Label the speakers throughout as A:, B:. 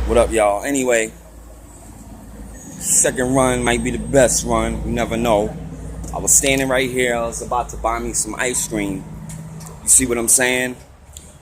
A: What up, y'all? Anyway, second run might be the best run. You never know. I was standing right here. I was about to buy me some ice cream. You see what I'm saying?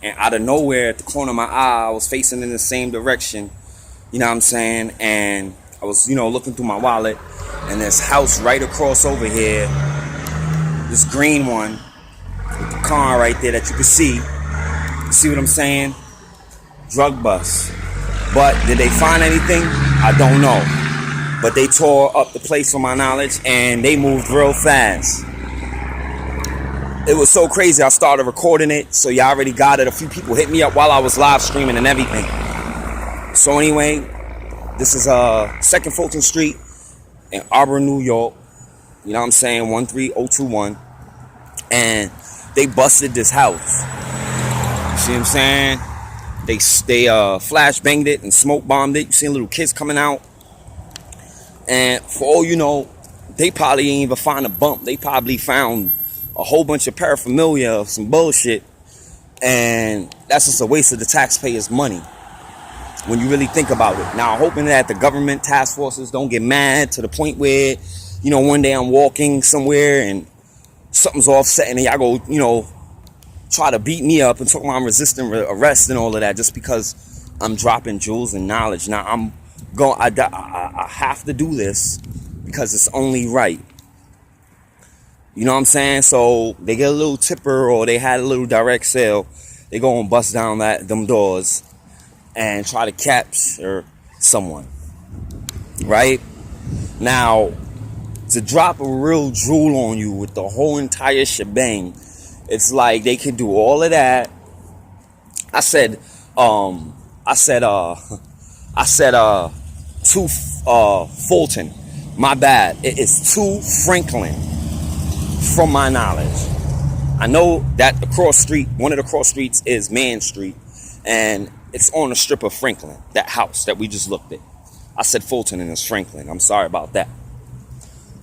A: And out of nowhere, at the corner of my eye, I was facing in the same direction. You know what I'm saying? And I was, looking through my wallet. And this house right across over here, this green one, with the car right there that you can see. You see what I'm saying? Drug bust. But did they find anything? I don't know. But they tore up the place from my knowledge, and they moved real fast. It was so crazy, I started recording it, so y'all already got it. A few people hit me up while I was live streaming and everything. So anyway, this is 2nd Fulton Street in Auburn, New York. You know what I'm saying? 13021. And they busted this house. You see what I'm saying? They flash banged it and smoke bombed it. You see little kids coming out. And for all you know, they probably ain't even find a bump. They probably found a whole bunch of paraphernalia of some bullshit. And that's just a waste of the taxpayers' money when you really think about it. Now, I'm hoping that the government task forces don't get mad to the point where, one day I'm walking somewhere and something's offsetting and y'all go, try to beat me up and talk about I'm resisting arrest and all of that just because I'm dropping jewels and knowledge. Now I have to do this because it's only right. You know what I'm saying? So they get a little tipper or they had a little direct sale. They go and bust down them doors and try to capture someone. Right? Now, to drop a real jewel on you with the whole entire shebang, it's like they could do all of that. I said to Fulton. My bad. It is to Franklin from my knowledge. I know that one of the cross streets is Man Street, and it's on the strip of Franklin, that house that we just looked at. I said Fulton and it's Franklin. I'm sorry about that.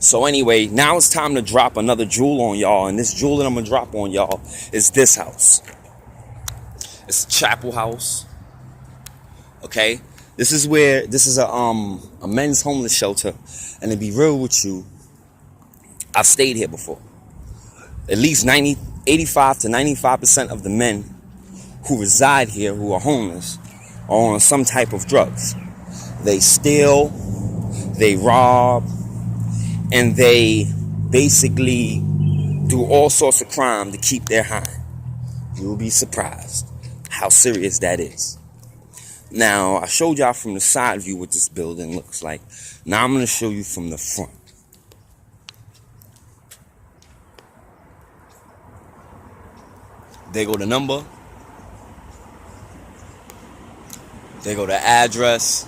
A: So anyway, now it's time to drop another jewel on y'all. And this jewel that I'm going to drop on y'all is this house. It's Chapel House. Okay? This is a men's homeless shelter. And to be real with you, I've stayed here before. At least 85 to 95% of the men who reside here, who are homeless, are on some type of drugs. They steal, they rob, and they basically do all sorts of crime to keep their high. You'll be surprised how serious that is. Now, I showed y'all from the side view what this building looks like. Now I'm going to show you from the front. There go the number. There go the address.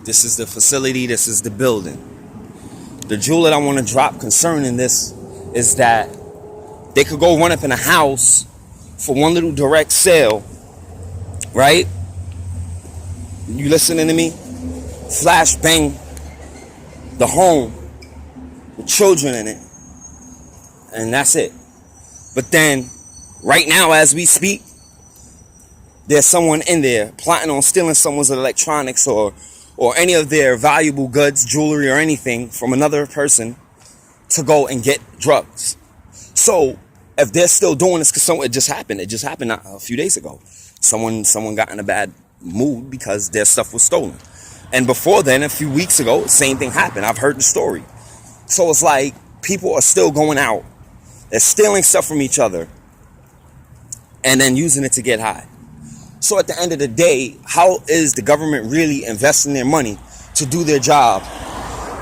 A: This is the facility. This is the building. The jewel that I want to drop concerning this is that they could go run up in a house for one little direct sale, right? You listening to me? Flash bang the home with children in it, and that's it. But then, right now as we speak, there's someone in there plotting on stealing someone's electronics or any of their valuable goods, jewelry, or anything from another person to go and get drugs. So if they're still doing this, because it just happened a few days ago. Someone got in a bad mood because their stuff was stolen. And before then, a few weeks ago, the same thing happened. I've heard the story. So it's like people are still going out. They're stealing stuff from each other and then using it to get high. So at the end of the day, how is the government really investing their money to do their job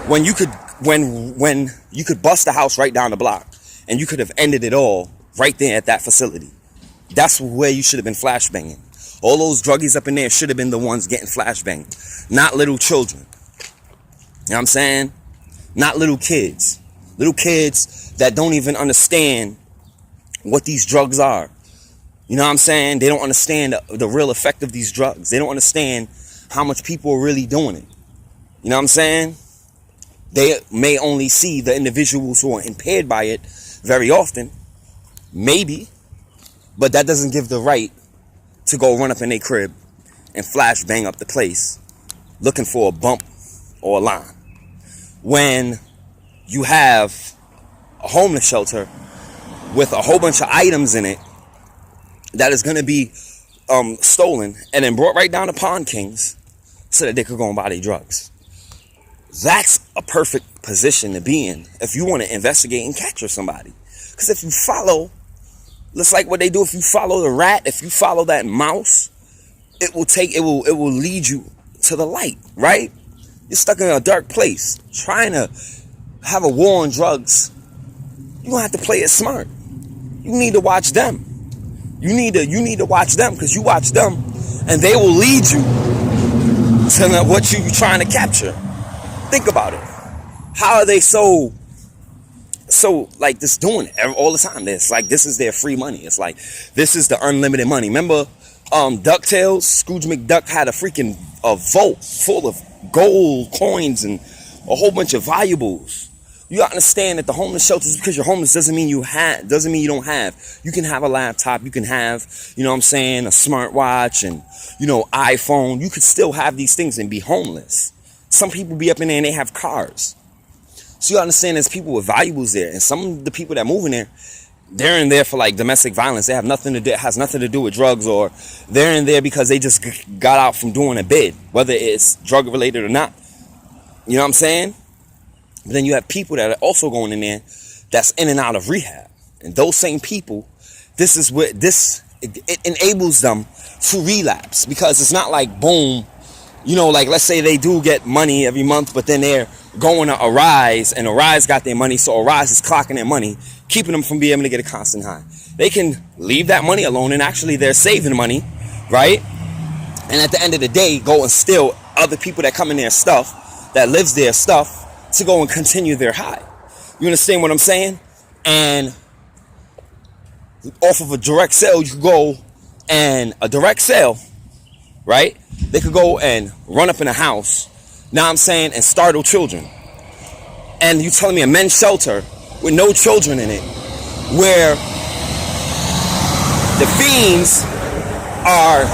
A: when you could bust a house right down the block and you could have ended it all right there at that facility? That's where you should have been flashbanging. All those druggies up in there should have been the ones getting flashbanged, not little children. You know what I'm saying? Not little kids. Little kids that don't even understand what these drugs are. You know what I'm saying? They don't understand the real effect of these drugs. They don't understand how much people are really doing it. You know what I'm saying? They may only see the individuals who are impaired by it very often. Maybe. But that doesn't give the right to go run up in their crib and flashbang up the place looking for a bump or a line. When you have a homeless shelter with a whole bunch of items in it that is going to be stolen and then brought right down to Pawn Kings so that they could go and buy their drugs. That's a perfect position to be in if you want to investigate and capture somebody. Because if you follow, just like what they do, if you follow the rat, if you follow that mouse, it will lead you to the light, right? You're stuck in a dark place trying to have a war on drugs. You're going to have to play it smart. You need to watch them. You need to watch them, because you watch them and they will lead you to what you're trying to capture. Think about it. How are they so like this doing it all the time? It's like this is their free money. It's like this is the unlimited money. Remember DuckTales? Scrooge McDuck had a freaking vault full of gold coins and a whole bunch of valuables. You gotta understand that the homeless shelters, because you're homeless doesn't mean you don't have. You can have a laptop, you can have, you know what I'm saying, a smartwatch and, you know, iPhone. You could still have these things and be homeless. Some people be up in there and they have cars. So you understand there's people with valuables there. And some of the people that move in there, they're in there for like domestic violence. They have nothing to do, it has nothing to do with drugs, or they're in there because they just got out from doing a bid, whether it's drug related or not. You know what I'm saying? But then you have people that are also going in there that's in and out of rehab. And those same people, it enables them to relapse, because it's not like boom, you know, like let's say they do get money every month, but then they're going to Arise and Arise got their money. So Arise is clocking their money, keeping them from being able to get a constant high. They can leave that money alone and actually they're saving money, right? And at the end of the day, go and steal other people that come in their stuff, that lives their stuff, to go and continue their high. You understand what I'm saying? And off of a direct sale, you could go and a direct sale, right? They could go and run up in a house, now I'm saying, and startle children. And you telling me a men's shelter with no children in it, where the fiends are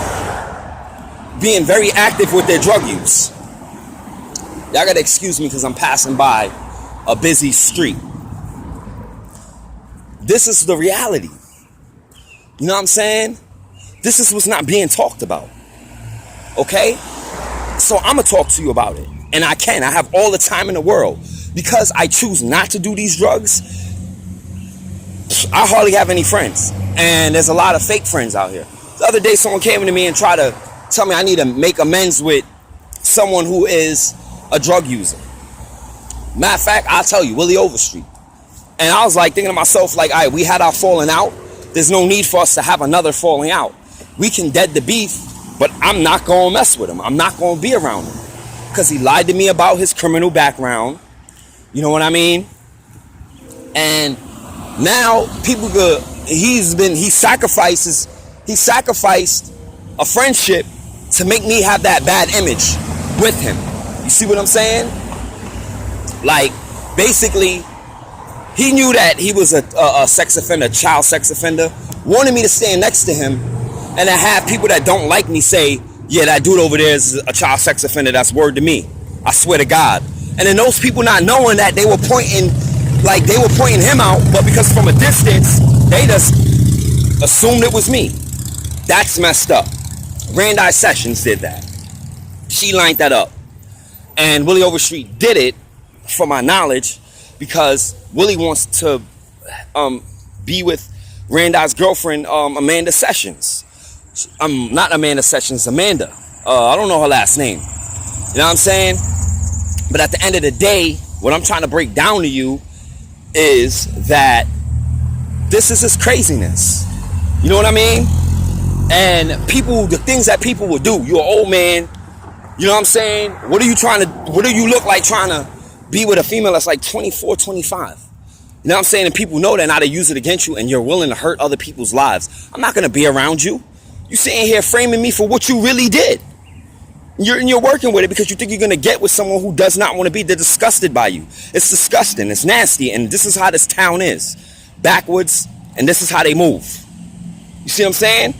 A: being very active with their drug use. Y'all gotta excuse me because I'm passing by a busy street. This is the reality. You know what I'm saying? This is what's not being talked about. Okay? So I'm gonna talk to you about it. And I have all the time in the world. Because I choose not to do these drugs, I hardly have any friends. And there's a lot of fake friends out here. The other day someone came to me and tried to tell me I need to make amends with someone who is a drug user. Matter of fact, I'll tell you, Willie Overstreet. And I was like thinking to myself, like, all right, we had our falling out. There's no need for us to have another falling out. We can dead the beef, but I'm not going to mess with him. I'm not going to be around him. Because he lied to me about his criminal background. You know what I mean? And now people he sacrificed a friendship to make me have that bad image with him. You see what I'm saying? Like, basically, he knew that he was a sex offender, child sex offender, wanted me to stand next to him, and to have people that don't like me say, yeah, that dude over there is a child sex offender, that's word to me. I swear to God. And then those people not knowing that, they were pointing him out, but because from a distance, they just assumed it was me. That's messed up. Randi Sessions did that. She lined that up. And Willie Overstreet did it, for my knowledge, because Willie wants to be with Randi's girlfriend, Amanda Sessions. Not Amanda Sessions, Amanda. I don't know her last name. You know what I'm saying? But at the end of the day, what I'm trying to break down to you is that this is just craziness. You know what I mean? And the things that people will do. You're an old man. You know what I'm saying? What do you look like trying to be with a female that's like 24, 25? You know what I'm saying? And people know that, now they use it against you, and you're willing to hurt other people's lives. I'm not going to be around you. You sitting here framing me for what you really did. You're working with it because you think you're going to get with someone who does not want to be. They're disgusted by you. It's disgusting. It's nasty. And this is how this town is. Backwards. And this is how they move. You see what I'm saying?